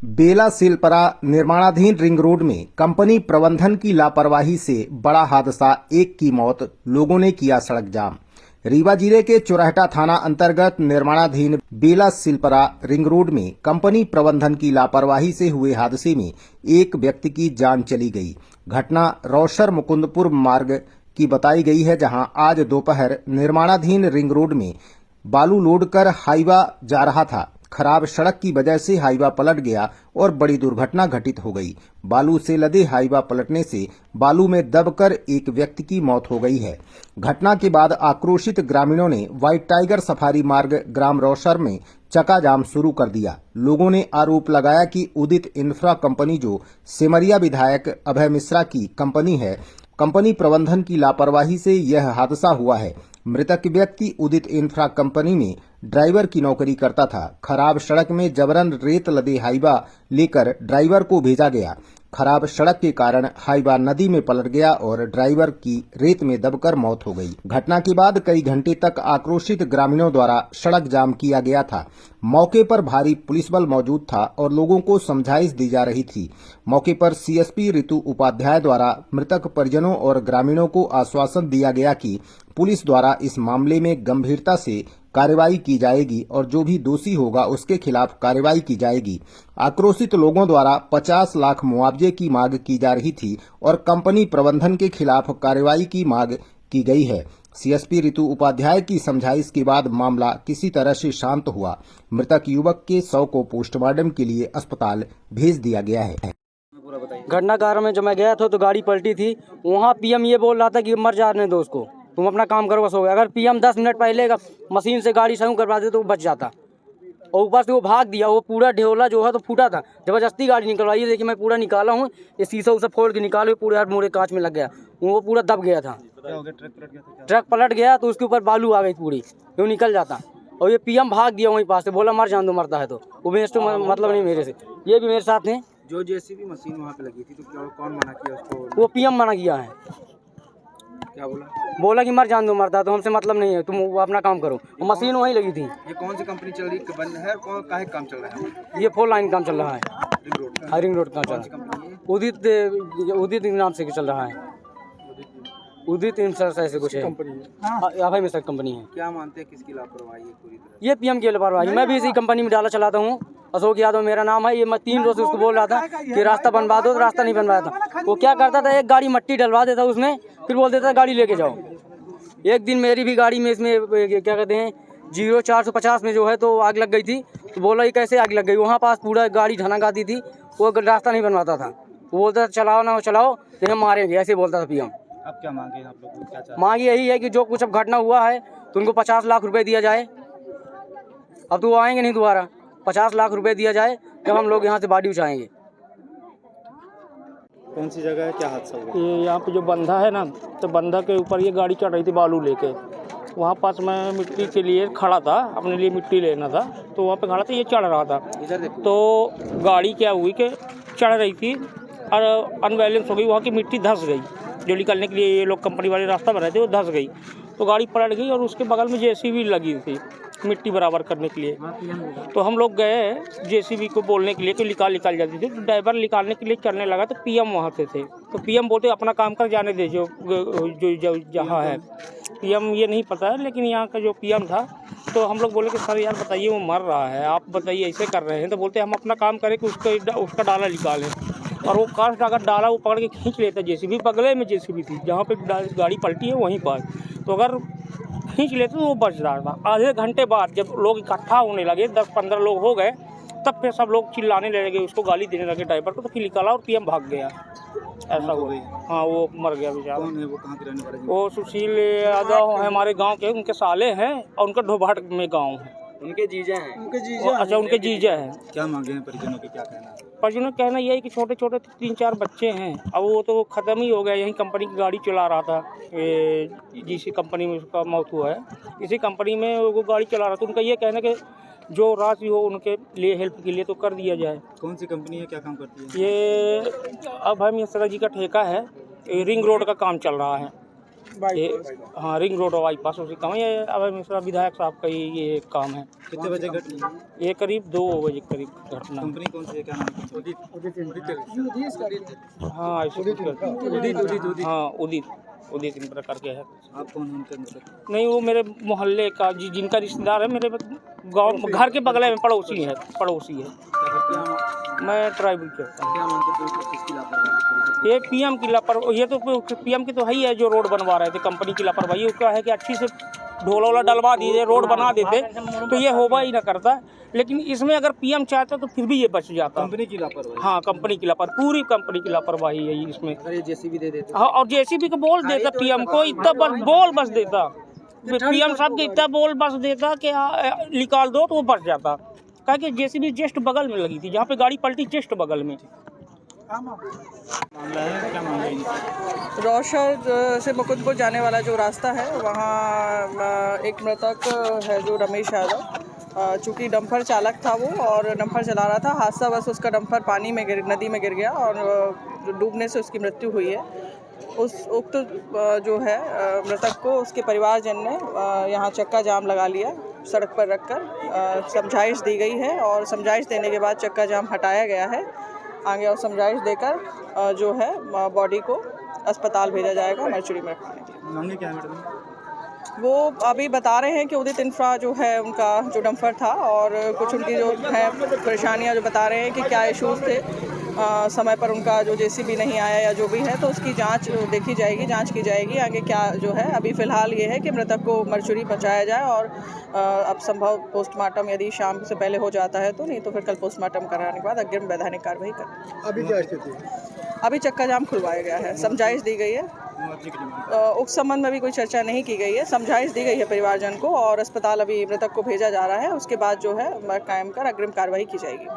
बेला सिलपरा निर्माणाधीन ring road में company प्रबंधन की लापरवाही से बड़ा हादसा, एक की मौत, लोगों ने किया सड़क जाम। रीवा जिले के चुरहटा थाना अंतर्गत निर्माणाधीन बेला सिलपरा रिंग रोड में कंपनी प्रबंधन की लापरवाही से हुए हादसे में एक व्यक्ति की जान चली गई। घटना रौशर मुकुंदपुर मार्ग की बताई गई है, जहां आज दोपहर निर्माणाधीन रिंग रोड में बालू लोड कर हाईवा जा रहा था। खराब सड़क की वजह से हाईवा पलट गया और बड़ी दुर्घटना घटित हो गई। बालू से लदे हाईवा पलटने से बालू में दबकर एक व्यक्ति की मौत हो गई है। घटना के बाद आक्रोशित ग्रामीणों ने व्हाइट टाइगर सफारी मार्ग ग्राम रौशर में चक्का जाम शुरू कर दिया। लोगों ने आरोप लगाया कि उदित इंफ्रा कंपनी, जो सिमरिया विधायक अभय मिश्रा की कंपनी है, कंपनी प्रबंधन की लापरवाही से यह हादसा हुआ है। मृतक व्यक्ति उदित इंफ्रा कंपनी में ड्राइवर की नौकरी करता था। खराब सड़क में जबरन रेत लदे हाईवा लेकर ड्राइवर को भेजा गया। खराब सड़क के कारण हाईवा नदी में पलट गया और ड्राइवर की रेत में दबकर मौत हो गई। घटना के बाद कई घंटे तक आक्रोशित ग्रामीणों द्वारा सड़क जाम किया गया था। मौके पर भारी पुलिस बल मौजूद था और लोगों को समझाइश दी जा रही थी। मौके पर सीएसपी ऋतु उपाध्याय द्वारा मृतक परिजनों और ग्रामीणों को आश्वासन दिया गया कि पुलिस द्वारा इस मामले में गंभीरता से कार्रवाई की जाएगी और जो भी दोषी होगा उसके खिलाफ कार्रवाई की जाएगी। आक्रोशित लोगों द्वारा 50 लाख मुआवजे की मांग की जा रही थी और कंपनी प्रबंधन के खिलाफ कार्रवाई की मांग की गई है। सीएसपी ऋतु उपाध्याय की समझाइश के बाद मामला किसी तरह से शांत हुआ। मृतक युवक के शव को पोस्टमार्टम के लिए अस्पताल भेज दिया गया है। घटना कारण में जब मैं गया था तो गाड़ी पलटी थी। वहाँ पीएम ये बोल रहा था कि मर जाने दो उसको, तुम अपना काम करो, बस हो गया। अगर पीएम 10 मिनट पहले का मशीन से गाड़ी सही करवा दे तो वो बच जाता। और ऊपर से वो भाग दिया, वो पूरा ढेवला जो है तो फूटा था। जबरदस्ती गाड़ी निकलवाई है, देखिए मैं पूरा निकाला हूँ, ये शीशा उसे फोड़ के निकाले, पूरे हर मोड़े कांच में लग गया, वो पूरा दब गया था। क्या हो गया? ट्रक पलट गया था? ट्रक पलट गया तो उसके ऊपर बालू आ गई पूरी, वो निकल जाता। और ये पीएम भाग दिया वहीं पास से, बोला मर जान दो, मरता है तो वो मेरे से मतलब नहीं मेरे से। ये भी मेरे साथ हैं। जो जेसीबी मशीन वहाँ पे लगी थी तो क्या कौन मना किया उसको? वो पीएम मना किया है। क्या बोला? बोला कि मर जान दो, मरता है तो हमसे मतलब नहीं है, तुम अपना काम करो। मशीन वहीं लगी थी। ये कौन सी कंपनी चल रही बंद है? कौन काहे काम चल रहा है? ये 4 लाइन काम चल रहा है, रिंग रोड का। रिंग रोड का चल कौन सी रहा कंपनी है? है। उदित नाम से चल रहा है, उदित इंफ्रा ऐसे कुछ है, अभय मिश्रा कंपनी है। क्या मानते हैं किसकी लापरवाही है पूरी तरह? ये पीएम की लापरवाही। मैं भी इसी कंपनी में डाला चलाता हूँ, अशोक यादव मेरा नाम है। ये मैं 3 रोज से उसको बोल रहा था कि रास्ता बनवा दो, तो रास्ता नहीं बनवाया था। वो क्या करता था, एक गाड़ी मट्टी डलवा देता उसमें, फिर बोल देता गाड़ी लेके जाओ। एक दिन मेरी भी गाड़ी में इसमें क्या कहते हैं 0450 में जो है तो आग लग गई थी। तो बोला ये कैसे आग लग गई, वहाँ पास पूरा गाड़ी धनक आती थी, वो रास्ता नहीं बनवाता था। वो बोलता था चलाओ ना चलाओ, फिर हम मारेंगे, ऐसे बोलता था पीएम। अब क्या मांगे आप लोग? क्या चाहते हैं? मांग यही है कि जो कुछ अब घटना हुआ है तो उनको 50 लाख रुपए दिया जाए। अब तो वो आएंगे नहीं दोबारा, 50 लाख रुपए दिया जाए जब हम लोग यहाँ से बॉडी उठाएंगे। कौन सी जगह है? क्या हादसा हुआ? ये यहाँ पे जो बंधा है ना, तो बंधा के ऊपर ये गाड़ी चढ़ रही थी बालू लेके। वहाँ पास मैं मिट्टी के लिए खड़ा था, अपने लिए मिट्टी लेना था, तो वहाँ पे खड़ा था, ये चढ़ रहा था। इधर देखो। तो गाड़ी क्या हुई कि चढ़ रही थी और अनबैलेंस हो गई, वहाँ की मिट्टी धंस गई। जो निकलने के लिए ये लोग कंपनी वाले रास्ता बनाए थे वो धंस गई, तो गाड़ी पलट गई। और उसके बगल में जेसीबी लगी थी मिट्टी बराबर करने के लिए। तो हम लोग गए जेसीबी को बोलने के लिए कि निकाल जाती थी। तो ड्राइवर निकालने के लिए चलने लगा तो पीएम वहाँ से थे। तो पीएम बोलते अपना काम कर जाने दे, जो जहाँ है पीएम ये नहीं पता है, लेकिन यहाँ का जो पीएम था। तो हम लोग बोले कि सर यार बताइए वो मर रहा है, आप बताइए ऐसे कर रहे हैं। तो बोलते हम अपना काम करें कि उसका डाला निकालें। और वो कास्ट अगर डाला वो पकड़ के खींच लेता जेसीबी, बगले में जेसीबी थी जहाँ पे गाड़ी पलटी है वहीं पर। तो अगर खींच लेते तो वो बच रहा था। आधे घंटे बाद जब लोग इकट्ठा होने लगे, 10-15 लोग हो गए, तब फिर सब लोग चिल्लाने लगे, उसको गाली देने लगे ड्राइवर को। तो फिर निकाला और पीएम भाग गया। ऐसा हो गई। हाँ, वो मर गया बेचारा। कौन है वो? कहाँ के रहने वाले? वो सुशील यादव है, हमारे गांव के, उनके साले हैं और उनका ढोभाट में गांव है। उनके जीजा हैं। अच्छा, उनके जीजा हैं। क्या मांगे हैं परिजनों के? क्या कहना है? परिजनों का कहना यही कि छोटे छोटे 3-4 बच्चे हैं। अब वो तो ख़त्म ही हो गया, यही कंपनी की गाड़ी चला रहा था। जिस कंपनी में उसका मौत हुआ है, इसी कंपनी में वो गाड़ी चला रहा था। उनका ये कहना कि जो राशि हो उनके लिए हेल्प के लिए तो कर दिया जाए। कौन सी कंपनी है? क्या काम करती है? ये अभय मिश्रा जी का ठेका है, रिंग रोड का काम चल रहा है। ये हाँ रिंग रोड और बाईपास उसी काम ये अभय मिश्रा विधायक साहब का ये काम है। कितने बजे घटना? ये करीब 2 बजे करीब घटना। कंपनी कौन सी है, क्या नाम है? हाँ ऐसे कुछ करते हैं। हाँ उदित इन प्रकार के है। आप कौन हैं उनके अंदर? नहीं वो मेरे मोहल्ले का जिनका रिश्तेदार है, मेरे गांव घर के बगल में पड़ोसी है। मैं ट्राइबल करता हूँ। क्या मानते हैं पुलिस किसकी लापरवाही? ये पीएम की लापरवाही, ये तो पीएम की तो है ही है, जो रोड बनवा रहे थे कंपनी की लापरवाही। उसका है कि अच्छी से ढोला वोला डलवा दीजिए, रोड बना देते तो ये होगा ही ना करता। लेकिन इसमें अगर पीएम चाहता तो फिर भी ये बच जाता। कंपनी की लापरवाही? हाँ कंपनी की लापरवाही, पूरी कंपनी की लापरवाही है इसमें। अगर ये जेसीबी दे देते? हाँ और जेसीबी को बोल देता पीएम को, इतना बोल बस देता पीएम साहब के, इतना बोल बस देता कि निकाल दो तो वो बच जाता। कहा कि जेसीबी जस्ट बगल में लगी थी, जहाँ पे गाड़ी पलटी जस्ट बगल में। मामला है, क्या मामला है? रौशर से मुकुंदपुर जाने वाला जो रास्ता है वहाँ एक मृतक है जो रमेश यादव, चूँकि डंपर चालक था वो और डंपर चला रहा था, हादसा बस उसका डंपर पानी में नदी में गिर गया और डूबने से उसकी मृत्यु हुई है। उस उक्त जो है मृतक को उसके परिवारजन ने यहाँ चक्का जाम लगा लिया, सड़क पर रखकर समझाइश दी गई है और समझाइश देने के बाद चक्का जाम हटाया गया है आगे, और समझाइश देकर जो है बॉडी को अस्पताल भेजा जाएगा मर्चुरी में रखने के लिए। मामले क्या है मैडम? वो अभी बता रहे हैं कि उदित इंफ्रा जो है उनका जो डंपर था और कुछ उनकी जो है परेशानियां जो बता रहे हैं कि क्या इश्यूज़ थे, समय पर उनका जो जेसीबी नहीं आया या जो भी है, तो उसकी जांच देखी जाएगी, जांच की जाएगी आगे क्या जो है। अभी फ़िलहाल ये है कि मृतक को मर्चुरी पहुंचाया जाए और अब संभव पोस्टमार्टम यदि शाम से पहले हो जाता है तो, नहीं तो फिर कल पोस्टमार्टम कराने के बाद अग्रिम वैधानिक कार्रवाई करें। अभी क्या स्थिति है? अभी चक्का जाम खुलवाया गया है, समझाइश दी गई है, उक्त संबंध में भी कोई चर्चा नहीं की गई है, समझाइश दी गई है परिवारजन को और अस्पताल अभी मृतक को भेजा जा रहा है। उसके बाद जो है कायम कर अग्रिम कार्रवाई की जाएगी।